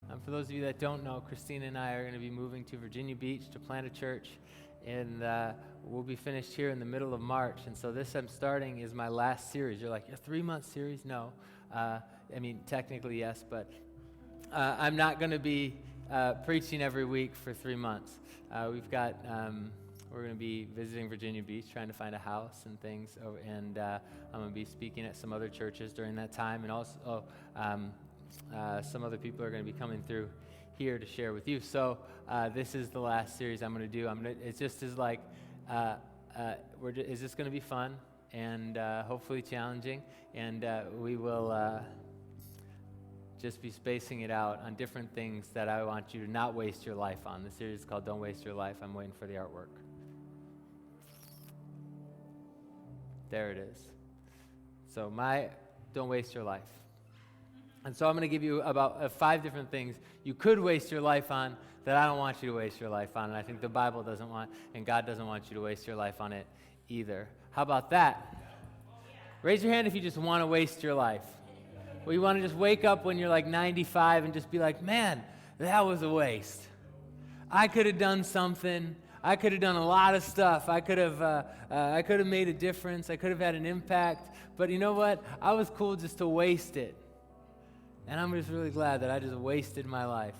For those of you that don't know, Christina and I are going to be moving to Virginia Beach to plant a church, and we'll be finished here in the middle of March. And so this I'm starting is my last series. You're like, a 3-month series? No. Technically yes, but I'm not going to be preaching every week for 3 months. We're going to be visiting Virginia Beach, trying to find a house and things, and I'm going to be speaking at some other churches during that time, and also some other people are going to be coming through here to share with you. So this is the last series I'm going to do. It's just as like, it's just going to be fun and hopefully challenging, and we will just be spacing it out on different things that I want you to not waste your life on. The series is called Don't Waste Your Life. I'm waiting for the artwork. There it is. So Don't Waste Your Life. And so I'm going to give you about 5 different things you could waste your life on that I don't want you to waste your life on. And I think the Bible doesn't want, and God doesn't want you to waste your life on it either. How about that? Raise your hand if you just want to waste your life. Well, you want to just wake up when you're like 95 and just be like, man, that was a waste. I could have done something. I could have done a lot of stuff. I could have made a difference. I could have had an impact. But you know what? I was cool just to waste it. And I'm just really glad that I just wasted my life.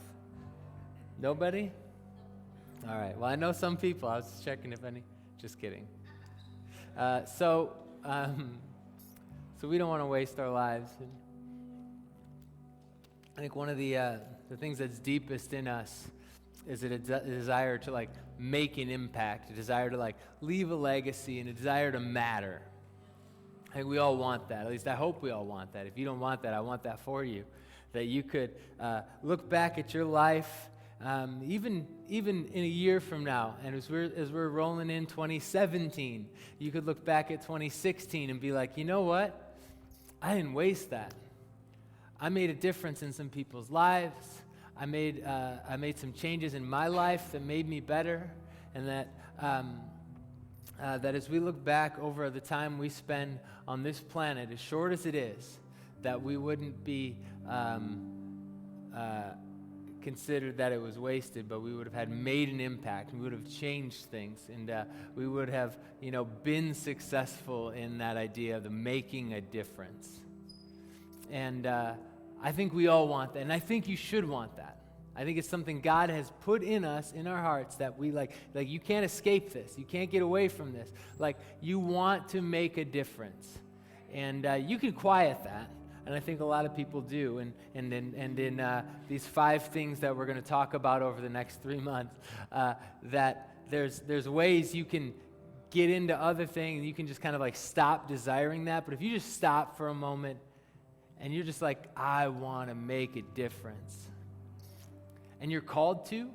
Nobody? All right. Well, I know some people. I was just checking if any. Just kidding. So we don't want to waste our lives. I think one of the things that's deepest in us is a desire to like make an impact, a desire to like leave a legacy, and a desire to matter. I think we all want that. At least I hope we all want that. If you don't want that, I want that for you. That you could look back at your life, even in a year from now, and as we're rolling in 2017, you could look back at 2016 and be like, you know what? I didn't waste that. I made a difference in some people's lives. I made some changes in my life that made me better, and that as we look back over the time we spend on this planet, as short as it is, that we wouldn't be considered that it was wasted, but we would have had made an impact. We would have changed things, and we would have, been successful in that idea of the making a difference. And I think we all want that, and I think you should want that. I think it's something God has put in us, in our hearts, that we like you can't escape this. You can't get away from this. Like, you want to make a difference. And you can quiet that, and I think a lot of people do. And in these 5 things that we're going to talk about over the next 3 months, that there's ways you can get into other things. You can just kind of like stop desiring that. But if you just stop for a moment, and you're just like, I want to make a difference. And you're called to,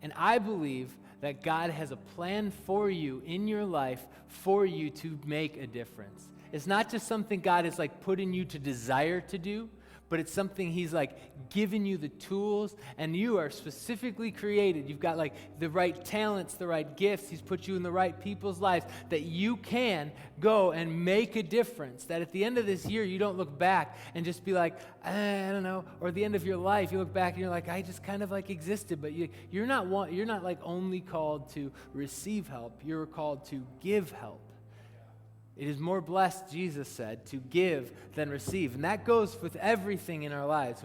and I believe that God has a plan for you in your life for you to make a difference. It's not just something God is like putting you to desire to do, but it's something He's like giving you the tools, and you are specifically created. You've got like the right talents, the right gifts. He's put you in the right people's lives that you can go and make a difference. That at the end of this year, you don't look back and just be like, I don't know. Or at the end of your life, you look back and you're like, I just kind of like existed. But you're not like only called to receive help. You're called to give help. It is more blessed, Jesus said, to give than receive. And that goes with everything in our lives,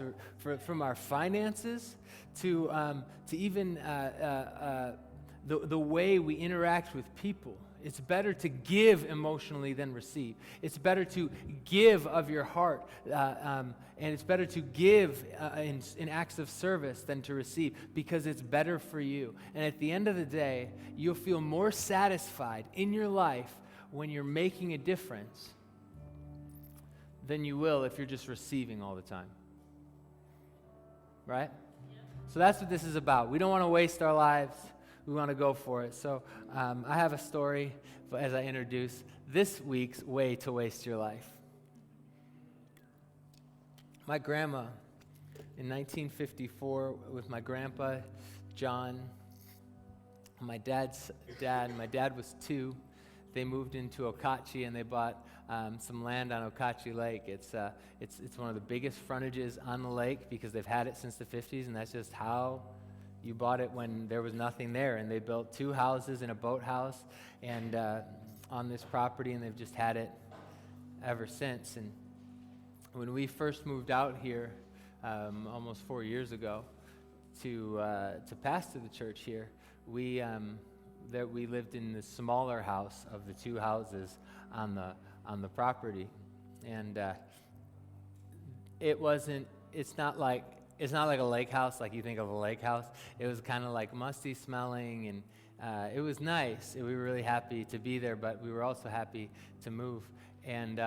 from our finances to even the way we interact with people. It's better to give emotionally than receive. It's better to give of your heart, and it's better to give in acts of service than to receive, because it's better for you. And at the end of the day, you'll feel more satisfied in your life when you're making a difference than you will if you're just receiving all the time. Right? So that's what this is about. We don't want to waste our lives. We want to go for it. So I have a story as I introduce this week's way to waste your life. My grandma, in 1954, with my grandpa, John, my dad's dad, my dad was 2. They moved into Okachi, and they bought some land on Oconomowoc Lake. It's one of the biggest frontages on the lake because they've had it since the 50s, and that's just how you bought it when there was nothing there. And they built 2 houses and a boathouse and on this property, and they've just had it ever since. And when we first moved out here almost 4 years ago to pastor the church here, we lived in the smaller house of the 2 houses on the property, and it's not like a lake house like you think of a lake house. It was kind of like musty smelling, and it was nice. We were really happy to be there, but we were also happy to move. And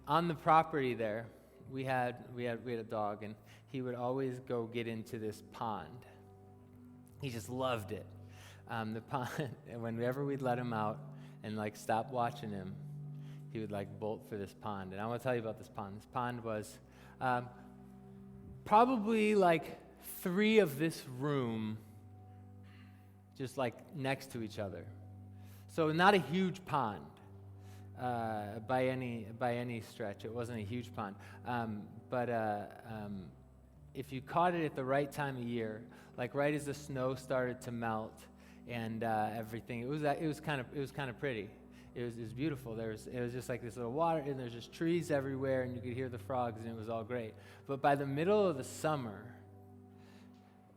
on the property there, we had a dog, and he would always go get into this pond. He just loved it. The pond, and whenever we'd let him out and like stop watching him, he would like bolt for this pond. And I want to tell you about this pond. This pond was probably like 3 of this room just like next to each other. So not a huge pond by any stretch. It wasn't a huge pond. But if you caught it at the right time of year, like right as the snow started to melt and everything, it was kind of pretty. It was beautiful. It was just like this little water, and there's just trees everywhere, and you could hear the frogs, and it was all great. But by the middle of the summer,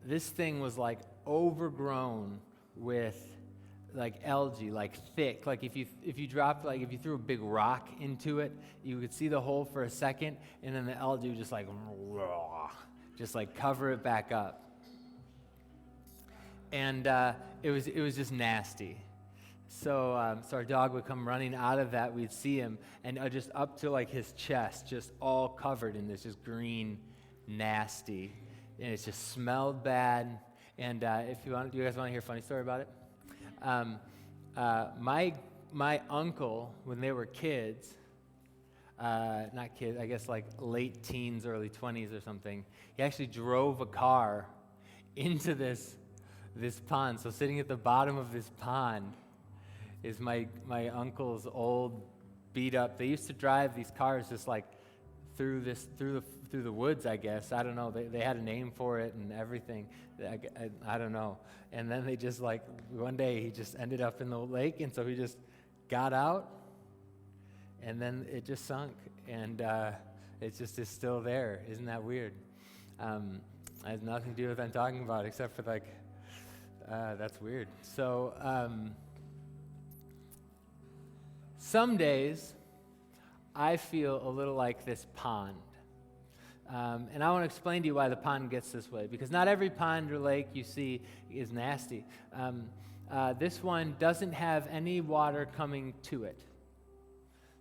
this thing was like overgrown with like algae, like thick. Like if you threw a big rock into it, you could see the hole for a second, and then the algae would just like cover it back up. And it was just nasty. So our dog would come running out of that. We'd see him, and just up to like his chest, just all covered in this just green, nasty, and it just smelled bad. And do you guys want to hear a funny story about it? My uncle, when they were kids, not kids, I guess like late teens, early 20s or something, he actually drove a car into this pond. So sitting at the bottom of this pond is my uncle's old beat up. They used to drive these cars just like through the woods, I guess. I don't know. They had a name for it and everything. I don't know. And then they just like one day he just ended up in the lake, and so he just got out, and then it just sunk, and it just is still there. Isn't that weird? It has nothing to do with what I'm talking about, except for like that's weird. So some days I feel a little like this pond. And I want to explain to you why the pond gets this way, because not every pond or lake you see is nasty. This one doesn't have any water coming to it.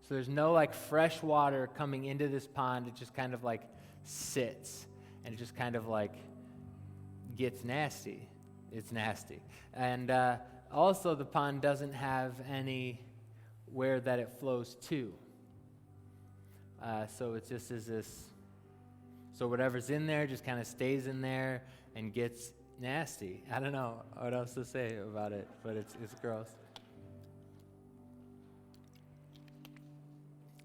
So there's no like fresh water coming into this pond. It just kind of like sits, and it just kind of like gets nasty. It's nasty. And also the pond doesn't have anywhere that it flows to. So it just is this. So whatever's in there just kind of stays in there and gets nasty. I don't know what else to say about it, but it's gross.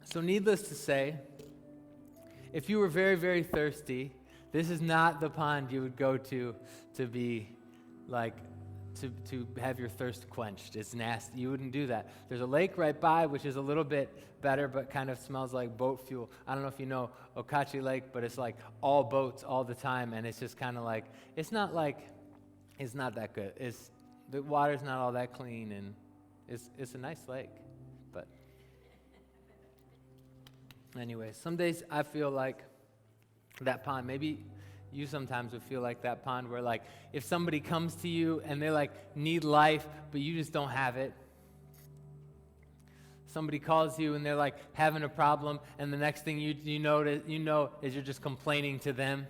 So needless to say, if you were very, very thirsty, this is not the pond you would go to be like, to have your thirst quenched. It's nasty. You wouldn't do that. There's a lake right by, which is a little bit better, but kind of smells like boat fuel. I don't know if you know Oconomowoc Lake, but it's like all boats all the time, and it's just kind of like, it's not that good. The water's not all that clean, and it's a nice lake. But anyway, some days I feel like that pond, maybe you sometimes would feel like that pond where like if somebody comes to you and they like need life, but you just don't have it. Somebody calls you and they're like having a problem, and the next thing you know is you're just complaining to them.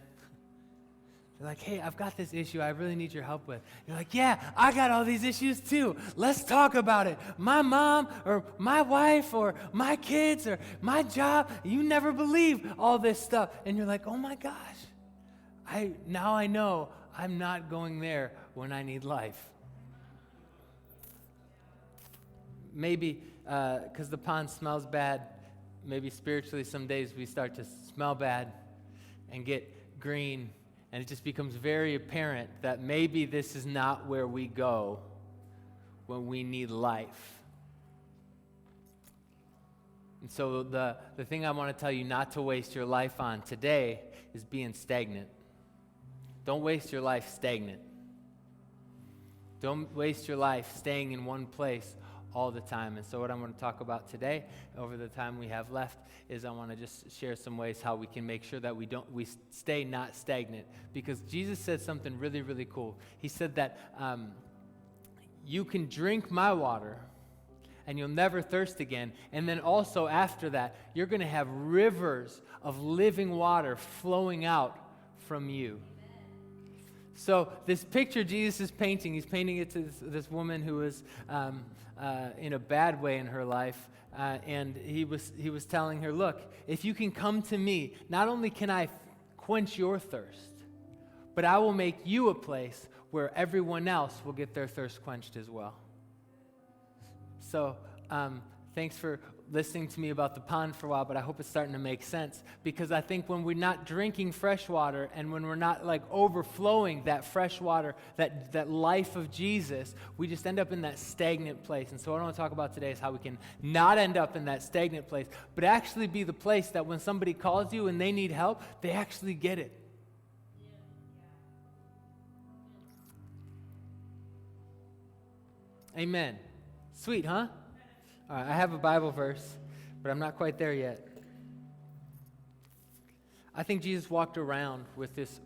They're like, hey, I've got this issue I really need your help with. You're like, yeah, I got all these issues too. Let's talk about it. My mom or my wife or my kids or my job. You never believe all this stuff. And you're like, oh my gosh. Now I know I'm not going there when I need life. Maybe because the pond smells bad, maybe spiritually some days we start to smell bad and get green, and it just becomes very apparent that maybe this is not where we go when we need life. And so the thing I want to tell you not to waste your life on today is being stagnant. Don't waste your life stagnant. Don't waste your life staying in one place all the time. And so what I'm going to talk about today, over the time we have left, is I want to just share some ways how we can make sure that we stay not stagnant. Because Jesus said something really, really cool. He said that you can drink my water and you'll never thirst again. And then also after that, you're going to have rivers of living water flowing out from you. So this picture Jesus is painting, he's painting it to this woman who is in a bad way in her life. And he was telling her, look, if you can come to me, not only can I quench your thirst, but I will make you a place where everyone else will get their thirst quenched as well. So thanks for listening to me about the pond for a while, but I hope it's starting to make sense, because I think when we're not drinking fresh water and when we're not like overflowing that fresh water, that life of Jesus, we just end up in that stagnant place. And so what I want to talk about today is how we can not end up in that stagnant place, but actually be the place that when somebody calls you and they need help, they actually get it. Amen. Sweet, huh? All right, I have a Bible verse, but I'm not quite there yet. I think Jesus walked around with this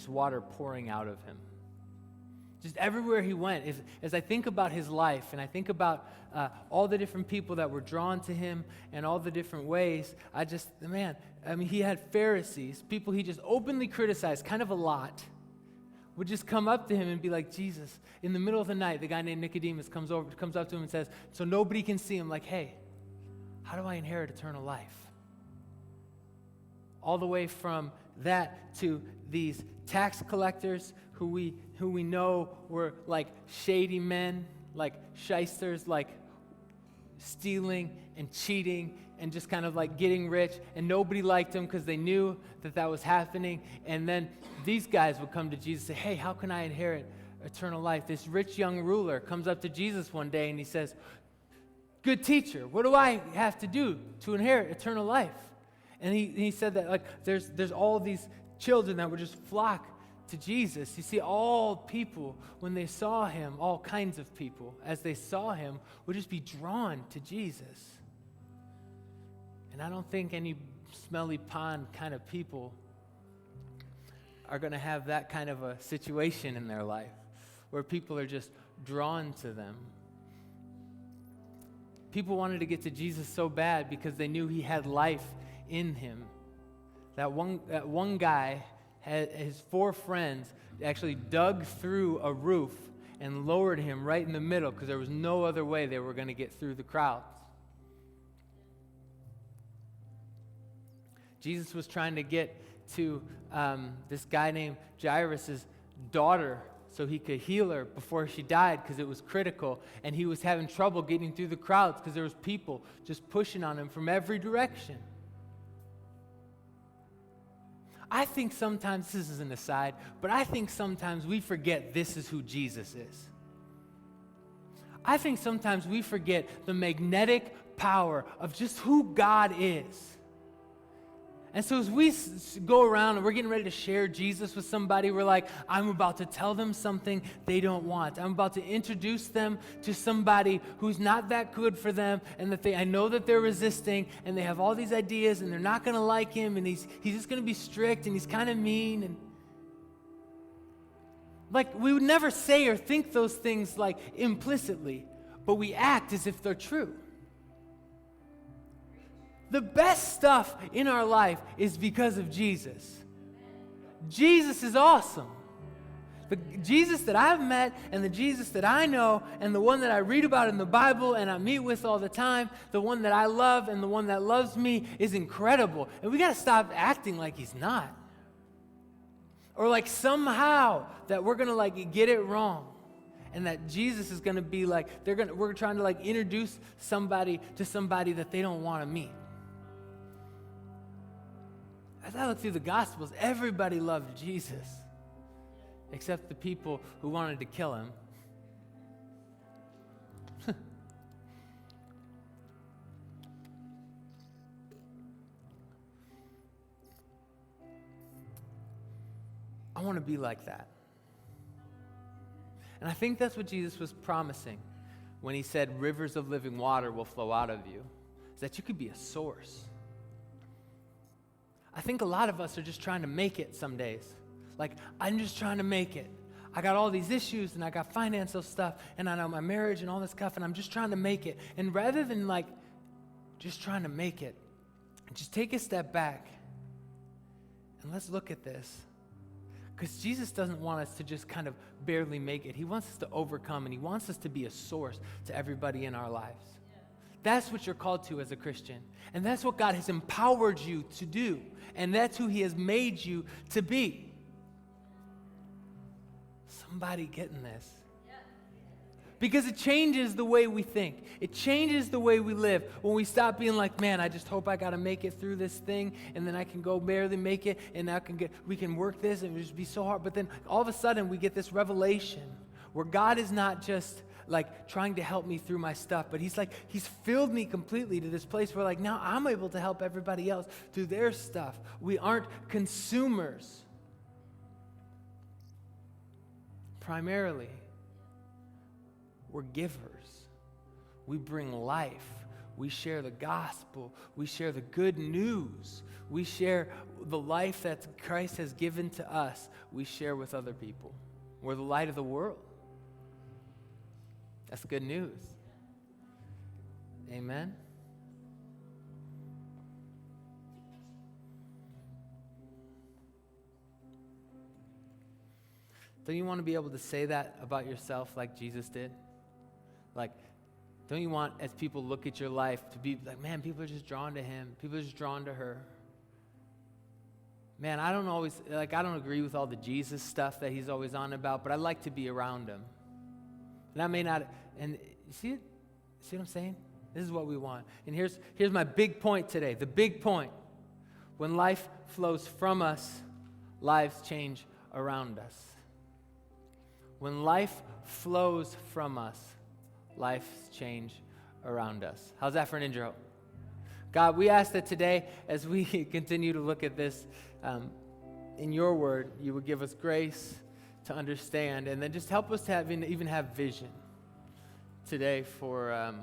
water pouring out of him. Just everywhere he went. As I think about his life and I think about all the different people that were drawn to him and all the different ways, he had Pharisees, people he just openly criticized, kind of a lot, would just come up to him and be like, Jesus, in the middle of the night, the guy named Nicodemus comes up to him and says, so nobody can see him, like, hey, how do I inherit eternal life? All the way from that to these tax collectors who we know were like shady men, like shysters, like stealing and cheating and just kind of like getting rich, and nobody liked him because they knew that was happening. And then these guys would come to Jesus and say, hey, how can I inherit eternal life? This rich young ruler comes up to Jesus one day and he says, good teacher, what do I have to do to inherit eternal life? And he said that like there's all these children that would just flock to Jesus. You see, all people, when they saw him, all kinds of people, as they saw him, would just be drawn to Jesus. And I don't think any smelly pond kind of people are going to have that kind of a situation in their life where people are just drawn to them. People wanted to get to Jesus so bad because they knew he had life in him. That one guy had his 4 friends actually dug through a roof and lowered him right in the middle because there was no other way they were going to get through the crowds. Jesus was trying to get to this guy named Jairus' daughter so he could heal her before she died because it was critical, and he was having trouble getting through the crowds because there was people just pushing on him from every direction. I think sometimes, this is an aside, but I think sometimes we forget this is who Jesus is. I think sometimes we forget the magnetic power of just who God is. And so as we go around and we're getting ready to share Jesus with somebody, we're like, I'm about to tell them something they don't want. I'm about to introduce them to somebody who's not that good for them, and that I know that they're resisting, and they have all these ideas, and they're not going to like him, and he's just going to be strict, and he's kind of mean. And like, we would never say or think those things like implicitly, but we act as if they're true. The best stuff in our life is because of Jesus. Jesus is awesome. The Jesus that I've met and the Jesus that I know and the one that I read about in the Bible and I meet with all the time, the one that I love and the one that loves me is incredible. And we got to stop acting like he's not. Or like somehow that we're going to like get it wrong. and that Jesus is going to be like, we're trying to like introduce somebody to somebody that they don't want to meet. As I look through the Gospels, everybody loved Jesus, except the people who wanted to kill him. I want to be like that. And I think that's what Jesus was promising when he said rivers of living water will flow out of you, is that you could be a source. I think a lot of us are just trying to make it some days. Like, I'm just trying to make it. I got all these issues, and I got financial stuff, and I know my marriage and all this stuff, and I'm just trying to make it. And rather than like just trying to make it, just take a step back and let's look at this. Because Jesus doesn't want us to just kind of barely make it. He wants us to overcome, and he wants us to be a source to everybody in our lives. That's what you're called to as a Christian. And that's what God has empowered you to do. And that's who he has made you to be. Somebody getting this? Because it changes the way we think. It changes the way we live. When we stop being like, man, I just hope I got to make it through this thing, and then I can go barely make it, and we can work this, and it will just be so hard. But then all of a sudden we get this revelation where God is not just like trying to help me through my stuff, but he's filled me completely to this place where like now I'm able to help everybody else through their stuff. We aren't consumers. Primarily, we're givers. We bring life. We share the gospel. We share the good news. We share the life that Christ has given to us. We share with other people. We're the light of the world. That's good news. Amen. Don't you want to be able to say that about yourself like Jesus did? Like, don't you want, as people look at your life, to be like, man, people are just drawn to him. People are just drawn to her. Man, I don't agree with all the Jesus stuff that he's always on about, but I like to be around him. And I may not, and you see it? See what I'm saying? This is what we want. And here's my big point today, the big point. When life flows from us, lives change around us. When life flows from us, lives change around us. How's that for an intro? God, we ask that today, as we continue to look at this, in your word, you would give us grace to understand, and then just help us to even have vision today for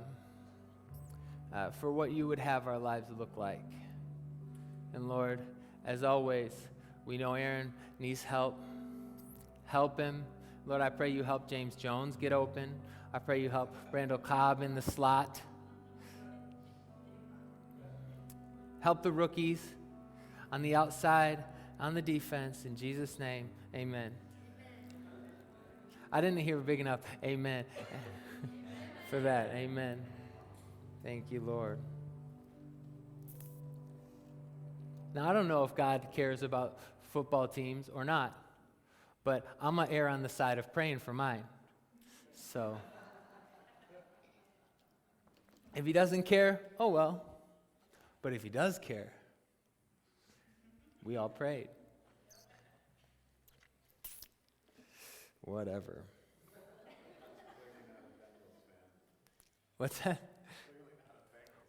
what you would have our lives look like. And Lord, as always, we know Aaron needs help. Help him. Lord, I pray you help James Jones get open. I pray you help Randall Cobb in the slot. Help the rookies on the outside, on the defense. In Jesus' name, amen. I didn't hear big enough amen for that. Amen. Thank you, Lord. Now, I don't know if God cares about football teams or not, but I'm going to err on the side of praying for mine. So, if he doesn't care, oh well. But if he does care, we all prayed. Whatever. What's that?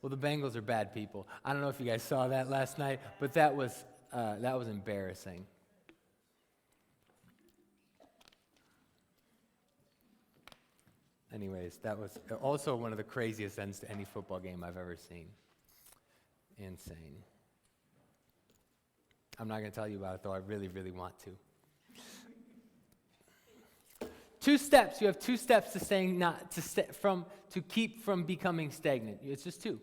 Well, the Bengals are bad people. I don't know if you guys saw that last night, but that was embarrassing. Anyways, that was also one of the craziest ends to any football game I've ever seen. Insane. I'm not going to tell you about it, though I really, really want to. 2 steps. You have 2 steps to saying not to keep from becoming stagnant. It's just 2.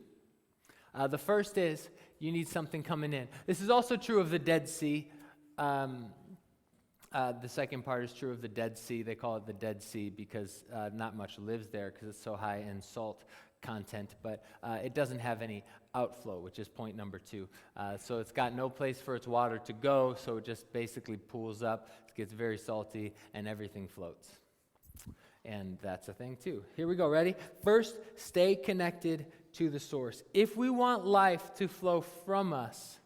The first is you need something coming in. This is also true of the Dead Sea. The second part is true of the Dead Sea. They call it the Dead Sea because not much lives there because it's so high in salt content, but it doesn't have any outflow, which is point number 2. So it's got no place for its water to go, so it just basically pools up, it gets very salty, and everything floats. And that's a thing too. Here we go, ready? First, stay connected to the source. If we want life to flow from us,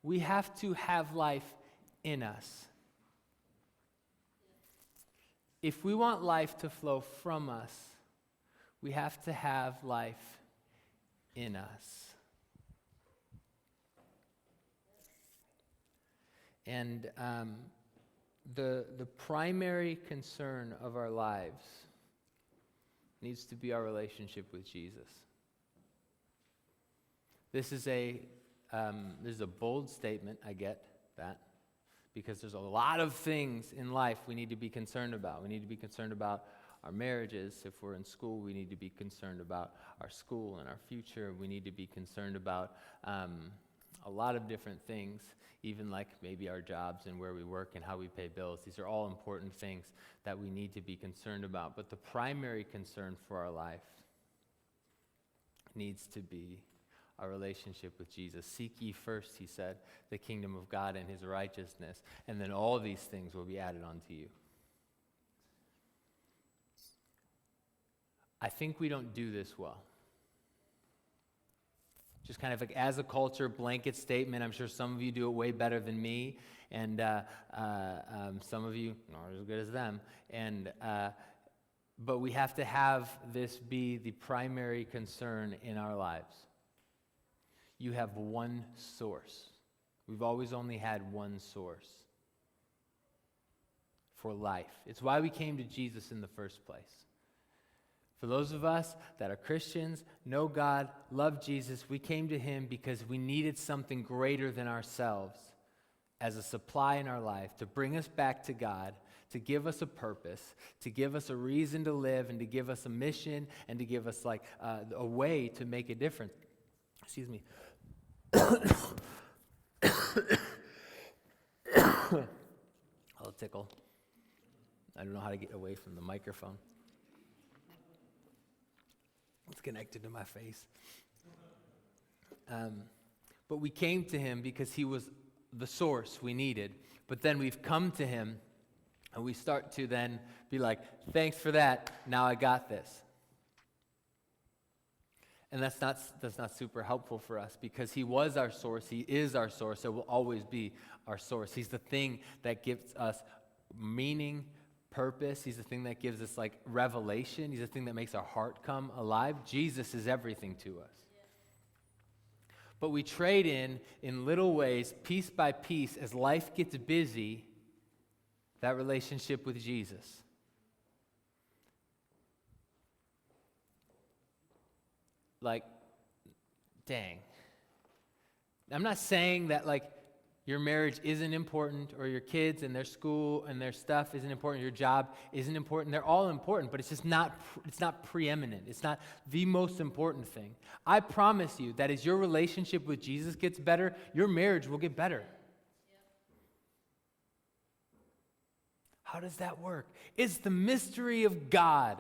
we have to have life in us. If we want life to flow from us, we have to have life in us. And the primary concern of our lives needs to be our relationship with Jesus. This is a bold statement, I get that, because there's a lot of things in life we need to be concerned about. We need to be concerned about our marriages. If we're in school, we need to be concerned about our school and our future. We need to be concerned about a lot of different things, even like maybe our jobs and where we work and how we pay bills. These are all important things that we need to be concerned about. But the primary concern for our life needs to be our relationship with Jesus. Seek ye first, he said, the kingdom of God and his righteousness, and then all these things will be added onto you. I think we don't do this well. Just kind of like as a culture, blanket statement. I'm sure some of you do it way better than me, and some of you not as good as them. But we have to have this be the primary concern in our lives. You have one source. We've always only had one source for life. It's why we came to Jesus in the first place. For those of us that are Christians, know God, love Jesus, we came to him because we needed something greater than ourselves as a supply in our life to bring us back to God, to give us a purpose, to give us a reason to live, and to give us a mission, and to give us like a way to make a difference. Excuse me. I'll tickle. I don't know how to get away from the microphone. It's connected to my face. But we came to him because he was the source we needed. But then we've come to him, and we start to then be like, thanks for that, now I got this. And that's not super helpful for us, because he was our source, he is our source, it will always be our source. He's the thing that gives us meaning, purpose. He's the thing that gives us like revelation. He's the thing that makes our heart come alive. Jesus is everything to us. But we trade in little ways, piece by piece, as life gets busy, that relationship with Jesus. Like, dang. I'm not saying that like your marriage isn't important, or your kids and their school and their stuff isn't important, your job isn't important. They're all important, but it's just not preeminent. It's not the most important thing. I promise you that as your relationship with Jesus gets better, your marriage will get better. How does that work? It's the mystery of God.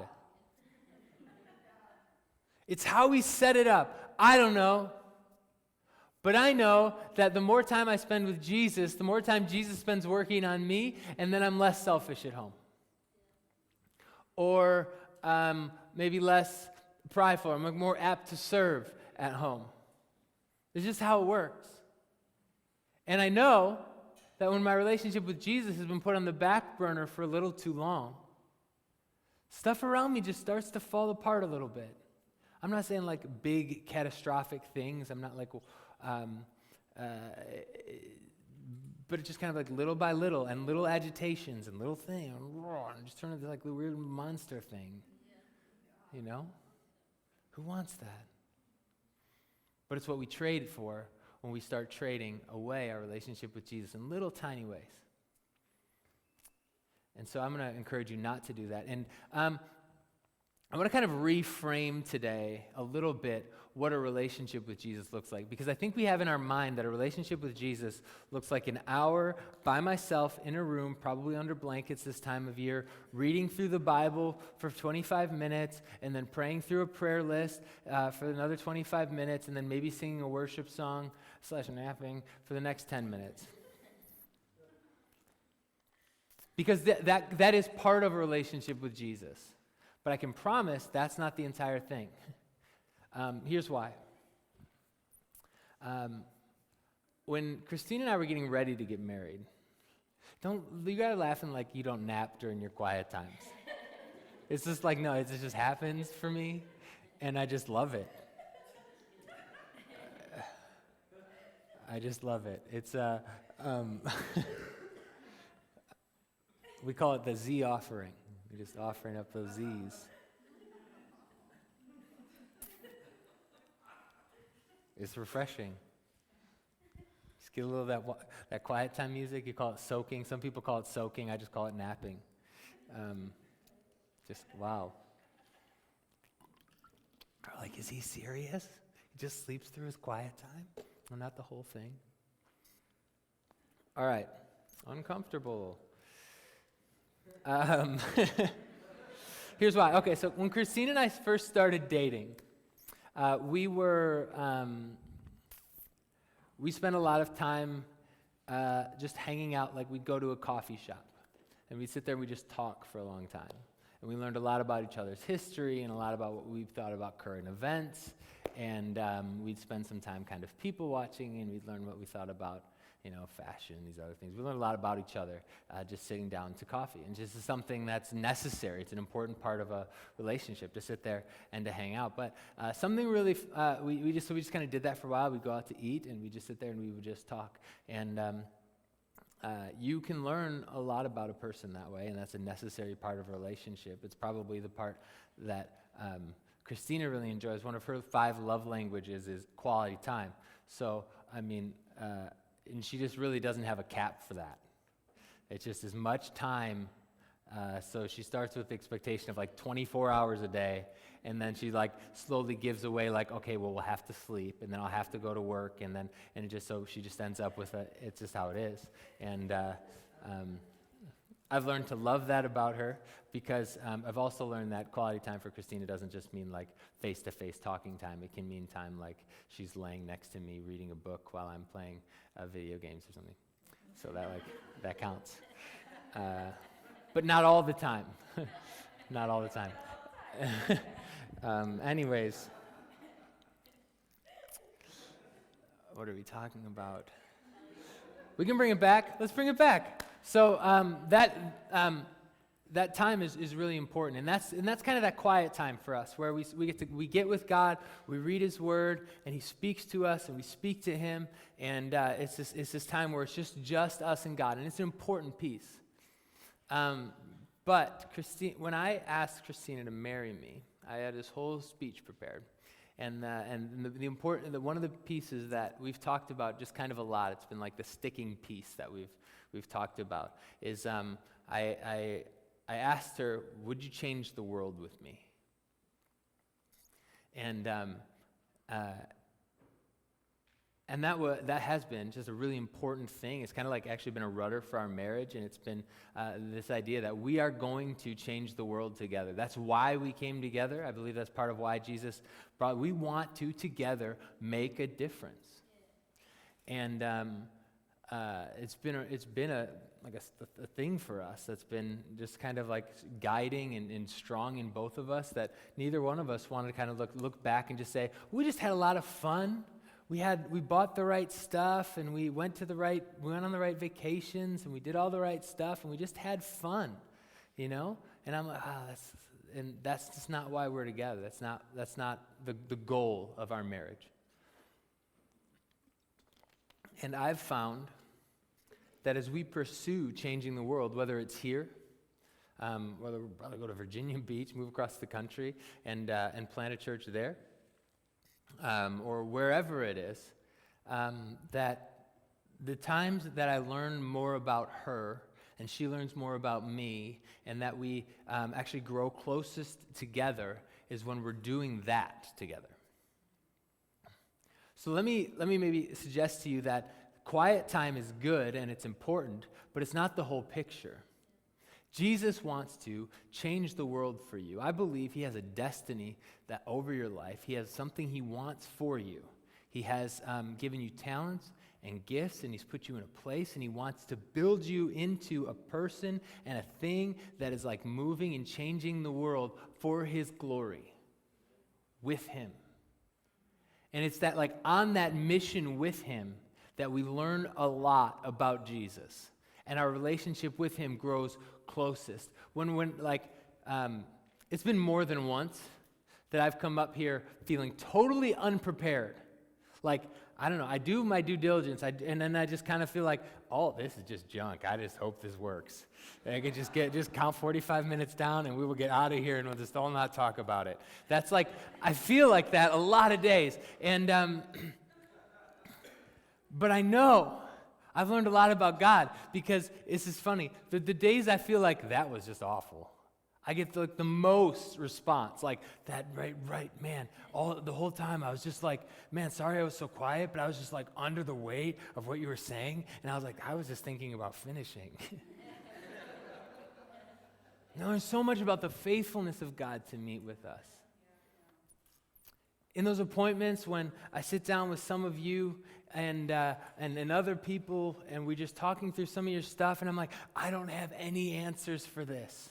It's how he set it up. I don't know. But I know that the more time I spend with Jesus, the more time Jesus spends working on me, and then I'm less selfish at home. Or maybe less prideful. I'm more apt to serve at home. It's just how it works. And I know that when my relationship with Jesus has been put on the back burner for a little too long, stuff around me just starts to fall apart a little bit. I'm not saying like big catastrophic things. I'm not like, but it's just kind of like little by little, and little agitations and little things, and just turn into like the weird monster thing. You know? Who wants that? But it's what we trade for when we start trading away our relationship with Jesus in little tiny ways. And so I'm going to encourage you not to do that. And I want to kind of reframe today a little bit what a relationship with Jesus looks like, because I think we have in our mind that a relationship with Jesus looks like an hour by myself in a room, probably under blankets this time of year, reading through the Bible for 25 minutes, and then praying through a prayer list for another 25 minutes, and then maybe singing a worship song / napping for the next 10 minutes. Because that is part of a relationship with Jesus. But I can promise that's not the entire thing. Here's why. When Christine and I were getting ready to get married, you gotta laughing like you don't nap during your quiet times. It's just like, no, it just happens for me, and I just love it. I just love it. It's we call it the Z offering. We're just offering up those Z's. It's refreshing. Just get a little of that quiet time music. You call it soaking. Some people call it soaking. I just call it napping. Just wow. Like, is he serious? He just sleeps through his quiet time? Well, not the whole thing. All right. Uncomfortable. Here's why. Okay, so when Christine and I first started dating, we spent a lot of time just hanging out. Like, we'd go to a coffee shop, and we'd sit there and we'd just talk for a long time. And we learned a lot about each other's history and a lot about what we thought about current events. And we'd spend some time kind of people watching, and we'd learn what we thought about, fashion, these other things. We learned a lot about each other just sitting down to coffee. And just something that's necessary. It's an important part of a relationship to sit there and to hang out. But something really, we just kind of did that for a while. We'd go out to eat, and we'd just sit there and we would just talk. And you can learn a lot about a person that way, and that's a necessary part of a relationship. It's probably the part that Christina really enjoys. One of her 5 love languages is quality time. So, and she just really doesn't have a cap for that. It's just as much time. So she starts with the expectation of like 24 hours a day, and then she like slowly gives away like, okay, well, we'll have to sleep, and then I'll have to go to work, and she just ends up with it's just how it is. And I've learned to love that about her, because I've also learned that quality time for Christina doesn't just mean like face-to-face talking time. It can mean time like she's laying next to me reading a book while I'm playing video games or something. So that counts. But not all the time. Not all the time. Anyways, what are we talking about? We can bring it back. Let's bring it back. So that time is really important, and that's kind of that quiet time for us, where we get with God, we read His Word, and He speaks to us, and we speak to Him, and it's this time where it's just us and God, and it's an important piece. But when I asked Christina to marry me, I had this whole speech prepared, and one of the pieces that we've talked about just kind of a lot, it's been like the sticking piece that we've talked about, is I asked her, would you change the world with me? And that has been just a really important thing. It's kind of like actually been a rudder for our marriage, and it's been this idea that we are going to change the world together. That's why we came together. I believe that's part of why Jesus brought. We want to together make a difference, and it's been a thing for us that's been just kind of like guiding and strong in both of us, that neither one of us wanted to kind of look back and just say, we just had a lot of fun. We bought the right stuff, and we went on the right vacations, and we did all the right stuff, and we just had fun, And I'm like, that's just not why we're together. That's not the goal of our marriage. And I've found that as we pursue changing the world, whether it's here, whether we'll probably go to Virginia Beach, move across the country, and plant a church there, or wherever it is, that the times that I learn more about her and she learns more about me, and that we actually grow closest together, is when we're doing that together. So let me maybe suggest to you that quiet time is good and it's important, but it's not the whole picture. Jesus wants to change the world for you. I believe He has a destiny that over your life. He has something He wants for you. He has given you talents and gifts, and he's put you in a place, and he wants to build you into a person and a thing that is like moving and changing the world for his glory with him. And it's that like on that mission with him that we learn a lot about Jesus, and our relationship with him grows closest. It's been more than once that I've come up here feeling totally unprepared. Like, I don't know, I do my due diligence, and then I just kind of feel like, oh, this is just junk. I just hope this works. And I could just count 45 minutes down, and we will get out of here, and we'll just all not talk about it. That's like, I feel like that a lot of days. And, but I know I've learned a lot about God, because this is funny. The days I feel like that was just awful, I get the most response, like that, right, man. The whole time I was just like, man, sorry I was so quiet, but I was just like under the weight of what you were saying, and I was like, I was just thinking about finishing. No, there's so much about the faithfulness of God to meet with us. In those appointments when I sit down with some of you and other people, and we're just talking through some of your stuff, and I'm like, I don't have any answers for this.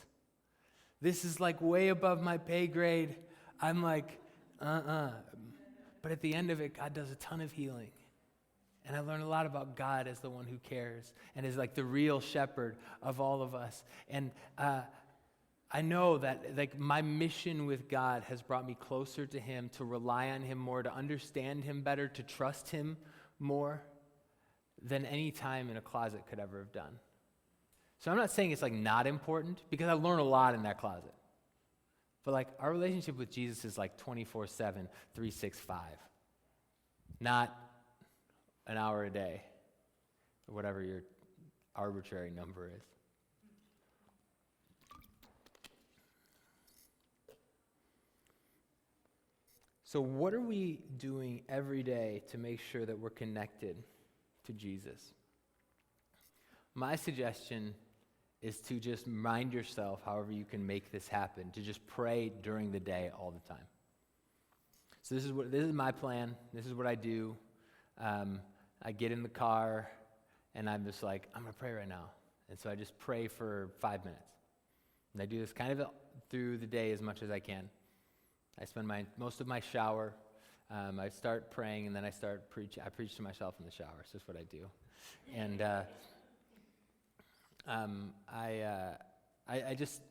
This is like way above my pay grade. I'm like, But at the end of it, God does a ton of healing. And I learned a lot about God as the one who cares and is like the real shepherd of all of us. And I know that like my mission with God has brought me closer to him, to rely on him more, to understand him better, to trust him more than any time in a closet could ever have done. So I'm not saying it's like not important, because I learn a lot in that closet. But like our relationship with Jesus is like 24/7, 365. Not an hour a day, or whatever your arbitrary number is. So what are we doing every day to make sure that we're connected to Jesus? My suggestion is to just remind yourself, however you can make this happen, to just pray during the day all the time. So this is my plan. This is what I do. I get in the car, and I'm just like, I'm going to pray right now. And so I just pray for 5 minutes. And I do this kind of through the day as much as I can. I spend most of my shower. I start praying, and then I start preaching. I preach to myself in the shower. It's just what I do. And I just,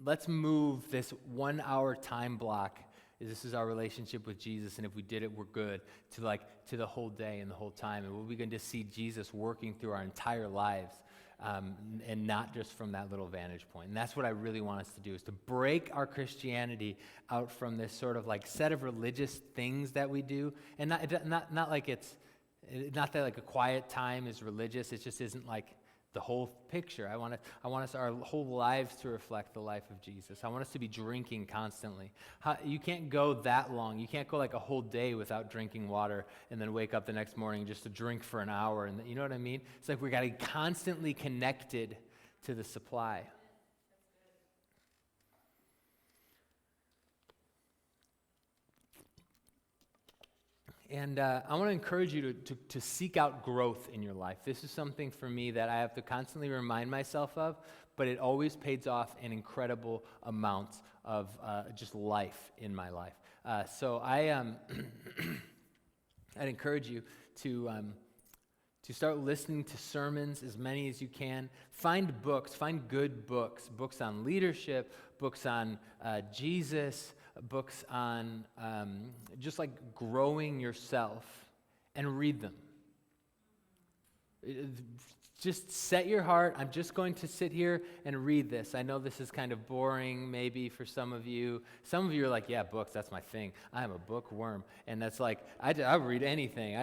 let's move this 1 hour time block. This is our relationship with Jesus, and if we did it, we're good, to the whole day and the whole time. And we'll begin to see Jesus working through our entire lives, and not just from that little vantage point. And that's what I really want us to do, is to break our Christianity out from this sort of like set of religious things that we do. And not like it's, not that like a quiet time is religious. It just isn't like the whole picture. I want us, our whole lives to reflect the life of Jesus. I want us to be drinking constantly. You can't go that long. You can't go like a whole day without drinking water and then wake up the next morning just to drink for an hour. And you know what I mean? It's like we got to be constantly connected to the supply. And I want to encourage you to seek out growth in your life. This is something for me that I have to constantly remind myself of, but it always pays off in incredible amounts of just life in my life. So I'd encourage you to start listening to sermons, as many as you can. Find good books on leadership, books on Jesus, books on just like growing yourself, and read them. Just set your heart, I'm just going to sit here and read this. I know this is kind of boring maybe for some of you. Some of you are like, yeah, books, that's my thing. I'm a bookworm. And that's like, I read anything.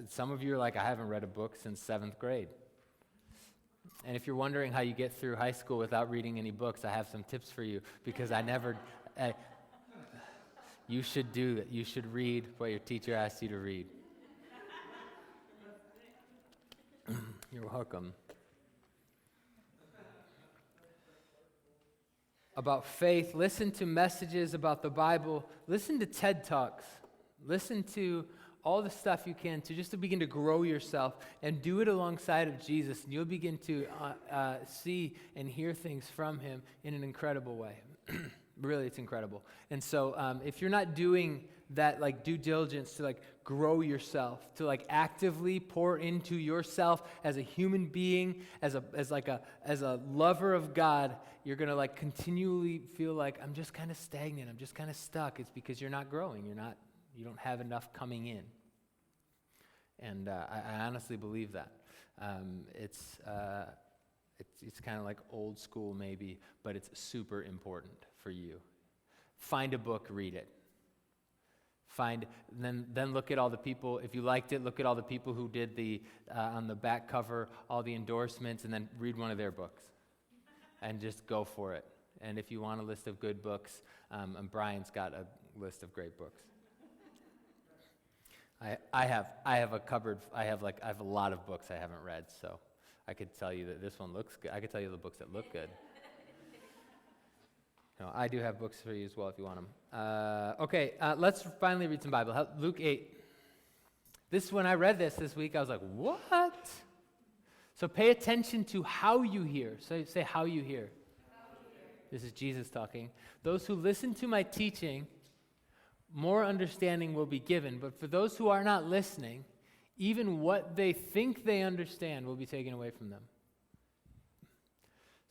Some of you are like, I haven't read a book since 7th grade. And if you're wondering how you get through high school without reading any books, I have some tips for you, because you should do that. You should read what your teacher asked you to read. You're welcome. about faith. Listen to messages about the Bible. Listen to TED Talks. Listen to all the stuff you can to begin to grow yourself, and do it alongside of Jesus, and you'll begin to see and hear things from him in an incredible way. Really, it's incredible. And so if you're not doing that like due diligence to like grow yourself, to like actively pour into yourself as a human being, as a lover of God, you're gonna like continually feel like, I'm just kind of stagnant, I'm just kind of stuck. It's because you're not growing, you don't have enough coming in. And I honestly believe that. It's kind of like old school maybe, but it's super important for you. Find a book, read it. Then look at all the people. If you liked it, look at all the people who did the on the back cover, all the endorsements, and then read one of their books, and just go for it. And if you want a list of good books, and Brian's got a list of great books. I have a cupboard. I have a lot of books I haven't read, so I could tell you that this one looks good. I could tell you the books that look good. No, I do have books for you as well if you want them. Okay, let's finally read some Bible. Luke 8. When I read this week, I was like, what? So pay attention to how you hear. So say how you hear. This is Jesus talking. Those who listen to my teaching, more understanding will be given. But for those who are not listening, even what they think they understand will be taken away from them.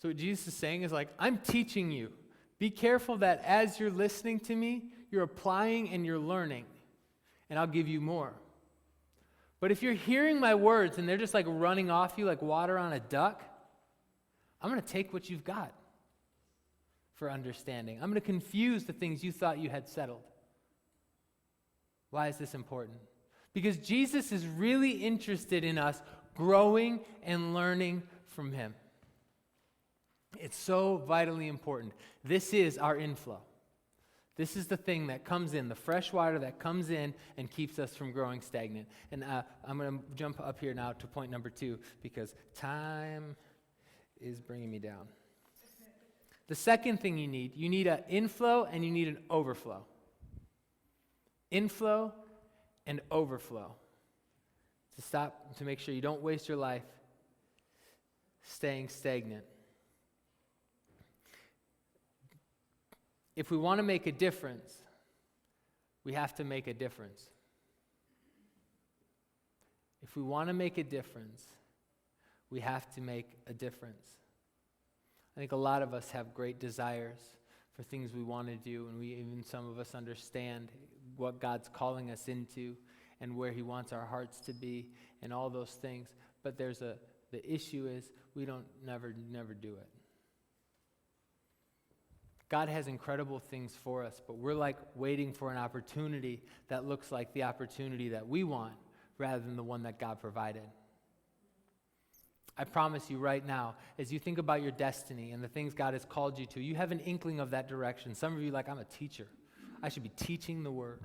So what Jesus is saying is like, I'm teaching you. Be careful that as you're listening to me, you're applying and you're learning, and I'll give you more. But if you're hearing my words and they're just like running off you like water on a duck, I'm going to take what you've got for understanding. I'm going to confuse the things you thought you had settled. Why is this important? Because Jesus is really interested in us growing and learning from him. It's so vitally important. This is our inflow. This is the thing that comes in, the fresh water that comes in and keeps us from growing stagnant. And I'm going to jump up here now to point number 2 because time is bringing me down. The second thing you need an inflow and you need an overflow. Inflow and overflow. To make sure you don't waste your life staying stagnant. If we want to make a difference, we have to make a difference. If we want to make a difference, we have to make a difference. I think a lot of us have great desires for things we want to do, and even some of us understand what God's calling us into and where he wants our hearts to be and all those things. But the issue is we don't never do it. God has incredible things for us, but we're like waiting for an opportunity that looks like the opportunity that we want rather than the one that God provided. I promise you right now, as you think about your destiny and the things God has called you to, you have an inkling of that direction. Some of you like, I'm a teacher. I should be teaching the word.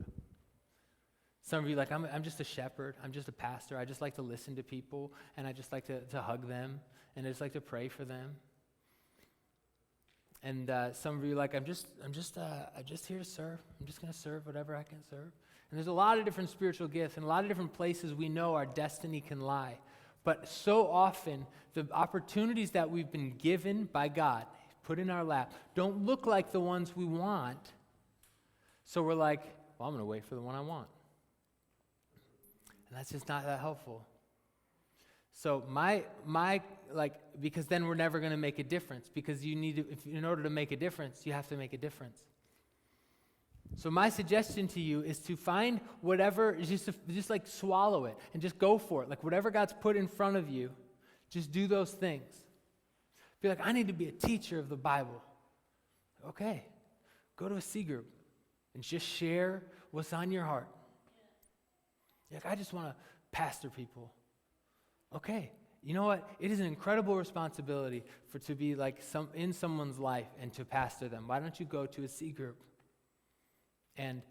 Some of you like, I'm just a shepherd. I'm just a pastor. I just like to listen to people, and I just like to hug them, and I just like to pray for them. And some of you like, I'm just here to serve. I'm just going to serve whatever I can serve. And there's a lot of different spiritual gifts and a lot of different places we know our destiny can lie. But so often, the opportunities that we've been given by God, put in our lap, don't look like the ones we want. So we're like, well, I'm going to wait for the one I want. And that's just not that helpful. So because then we're never going to make a difference, because in order to make a difference, you have to make a difference. So my suggestion to you is to find whatever, just like swallow it and just go for it. Like whatever God's put in front of you, just do those things. Be like, I need to be a teacher of the Bible. Okay, go to a C group and just share what's on your heart. You're like, I just want to pastor people. Okay, you know what? It is an incredible responsibility to be like in someone's life and to pastor them. Why don't you go to a C group? And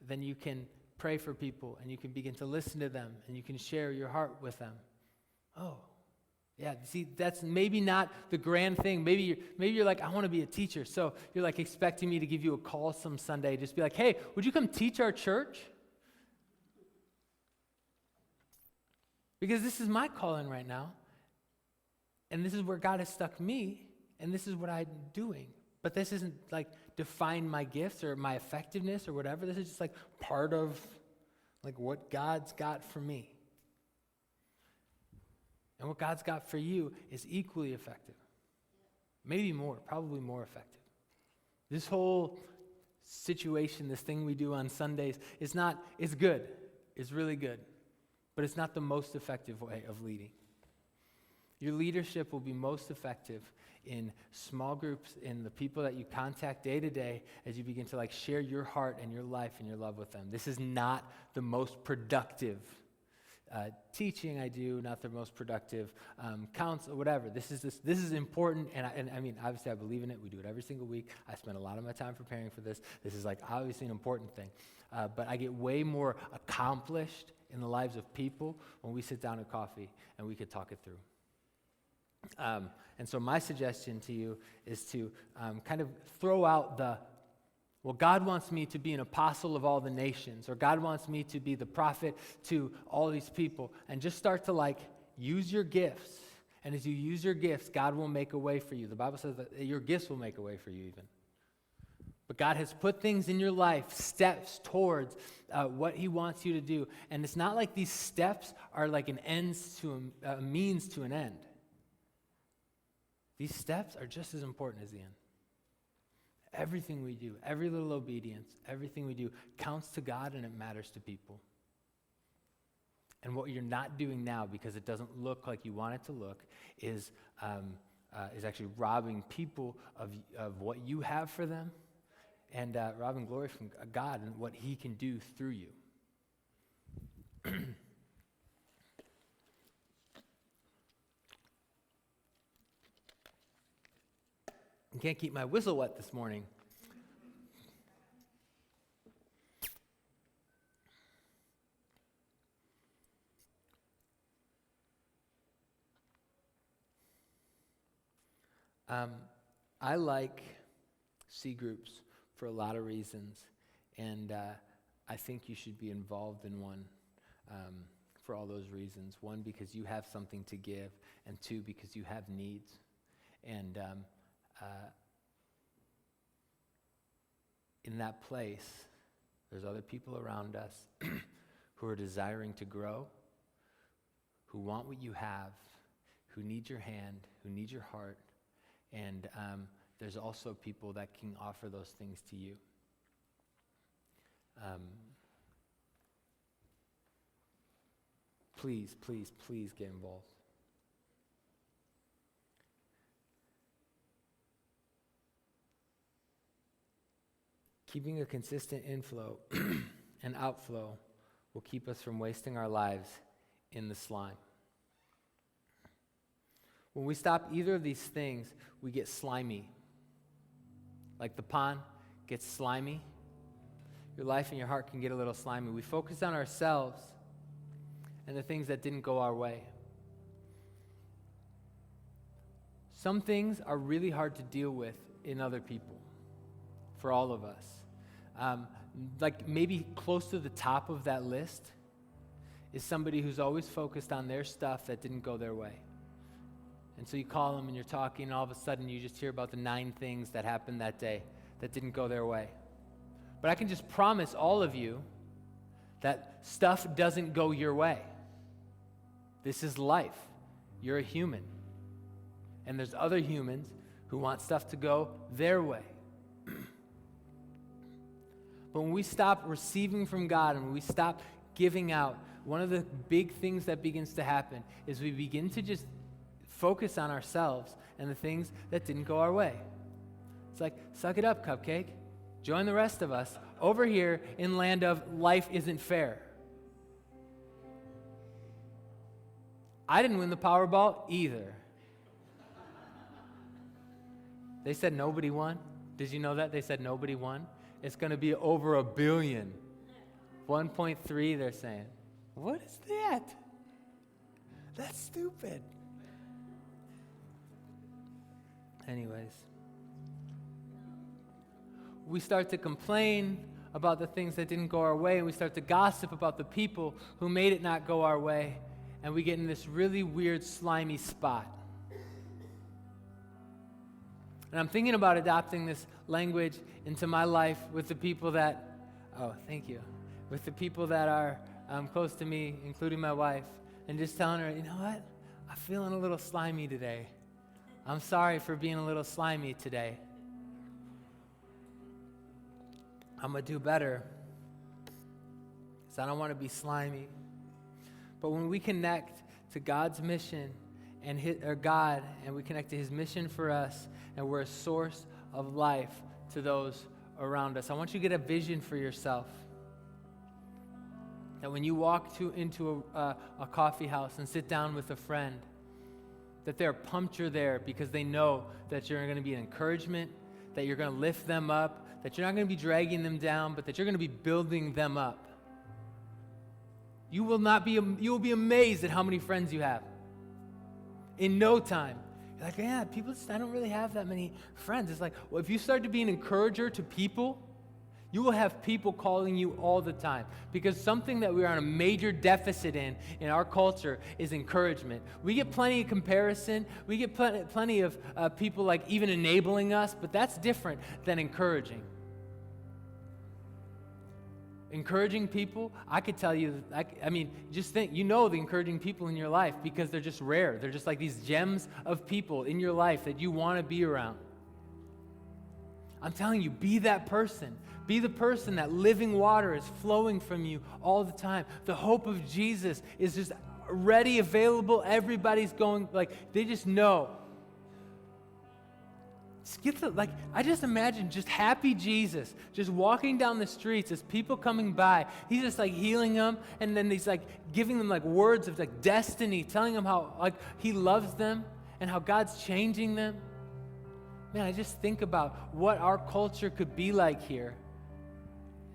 then you can pray for people, and you can begin to listen to them, and you can share your heart with them. Oh, Yeah, see, that's maybe not the grand thing. Maybe you're like, I want to be a teacher. So you're like expecting me to give you a call some Sunday. Just be like, hey, would you come teach our church? Because this is my calling right now. And this is where God has stuck me. And this is what I'm doing. But this isn't like define my gifts or my effectiveness or whatever. This is just like part of like what God's got for me. And what God's got for you is equally effective. Maybe more, probably more effective. This whole situation, this thing we do on Sundays, it's good. It's really good. But it's not the most effective way of leading. Your leadership will be most effective in small groups, in the people that you contact day to day as you begin to like share your heart and your life and your love with them. This is not the most productive teaching I do, not the most productive counsel, whatever. This is important, and I mean, obviously I believe in it. We do it every single week. I spend a lot of my time preparing for this. This is like obviously an important thing, but I get way more accomplished in the lives of people when we sit down at coffee and we could talk it through. And so my suggestion to you is to kind of throw out well, God wants me to be an apostle of all the nations, or God wants me to be the prophet to all these people, and just start to like use your gifts. And as you use your gifts, God will make a way for you. The Bible says that your gifts will make a way for you even. But God has put things in your life, steps towards what he wants you to do. And it's not like these steps are like an means to an end. These steps are just as important as the end. Everything we do, every little obedience, everything we do counts to God and it matters to people. And what you're not doing now, because it doesn't look like you want it to look, is actually robbing people of what you have for them, and robbing glory from God and what he can do through you. I can't keep my whistle wet this morning. I like C groups for a lot of reasons, and I think you should be involved in one for all those reasons. One, because you have something to give, and two, because you have needs. And in that place, there's other people around us who are desiring to grow, who want what you have, who need your hand, who need your heart, and there's also people that can offer those things to you. Please, please, please get involved. Keeping a consistent inflow and outflow will keep us from wasting our lives in the slime. When we stop either of these things, we get slimy. Like the pond gets slimy, your life and your heart can get a little slimy. We focus on ourselves and the things that didn't go our way. Some things are really hard to deal with in other people, for all of us. Like maybe close to the top of that list is somebody who's always focused on their stuff that didn't go their way. And so you call them and you're talking, and all of a sudden you just hear about the 9 things that happened that day that didn't go their way. But I can just promise all of you that stuff doesn't go your way. This is life. You're a human. And there's other humans who want stuff to go their way. But when we stop receiving from God and when we stop giving out, one of the big things that begins to happen is we begin to just focus on ourselves and the things that didn't go our way. It's like, suck it up, Cupcake. Join the rest of us over here in land of life isn't fair. I didn't win the Powerball either. They said nobody won. Did you know that? They said nobody won. It's going to be over 1 billion. 1.3, they're saying. What is that? That's stupid. Anyways, we start to complain about the things that didn't go our way, and we start to gossip about the people who made it not go our way, and we get in this really weird, slimy spot. And I'm thinking about adopting this language into my life with the people that, with the people that are close to me, including my wife, and just telling her, you know what, I'm feeling a little slimy today. I'm sorry for being a little slimy today. I'm going to do better, because I don't want to be slimy. But when we connect to God's mission and God, and we connect to his mission for us, and we're a source of life to those around us, I want you to get a vision for yourself. That when you walk into a coffee house and sit down with a friend, that they're pumped you're there because they know that you're going to be an encouragement, that you're going to lift them up, that you're not going to be dragging them down, but that you're going to be building them up. You will be amazed at how many friends you have. In no time. You're like, yeah, I don't really have that many friends. It's like, well, if you start to be an encourager to people, you will have people calling you all the time, because something that we are on a major deficit in our culture is encouragement. We get plenty of comparison. We get plenty of people like even enabling us, but that's different than encouraging. Encouraging people, I could tell you, just think, the encouraging people in your life, because they're just rare. They're just like these gems of people in your life that you want to be around. I'm telling you, be that person. Be the person that living water is flowing from you all the time. The hope of Jesus is just ready, available. Everybody's going, they just know. I just imagine just happy Jesus just walking down the streets as people coming by. He's just healing them, and then he's giving them words of destiny, telling them how he loves them and how God's changing them. Man, I just think about what our culture could be like here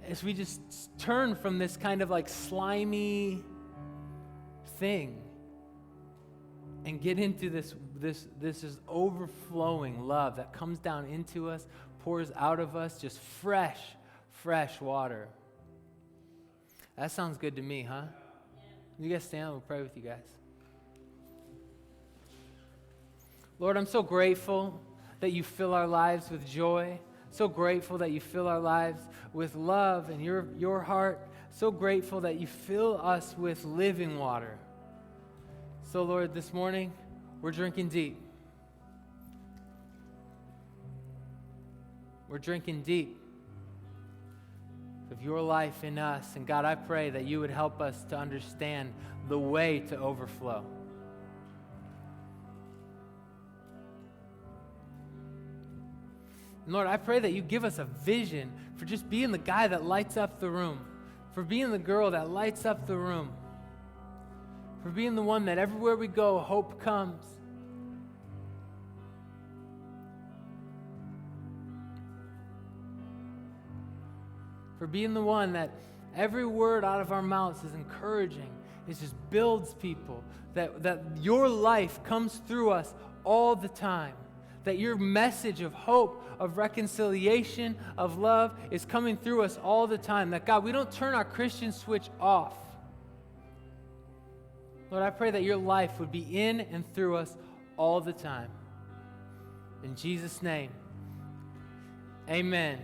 as we just turn from this kind of slimy thing and get into this is overflowing love that comes down into us, pours out of us, just fresh water. That sounds good to me, huh? You guys stand, we'll pray with you guys. Lord, I'm so grateful that you fill our lives with joy. So grateful that you fill our lives with love and your heart. So grateful that you fill us with living water. So Lord, this morning, we're drinking deep. We're drinking deep of your life in us. And God, I pray that you would help us to understand the way to overflow. And Lord, I pray that you give us a vision for just being the guy that lights up the room, for being the girl that lights up the room, for being the one that everywhere we go, hope comes. For being the one that every word out of our mouths is encouraging, it just builds people, that your life comes through us all the time, that your message of hope, of reconciliation, of love is coming through us all the time, that God, we don't turn our Christian switch off. Lord, I pray that your life would be in and through us all the time. In Jesus' name, amen.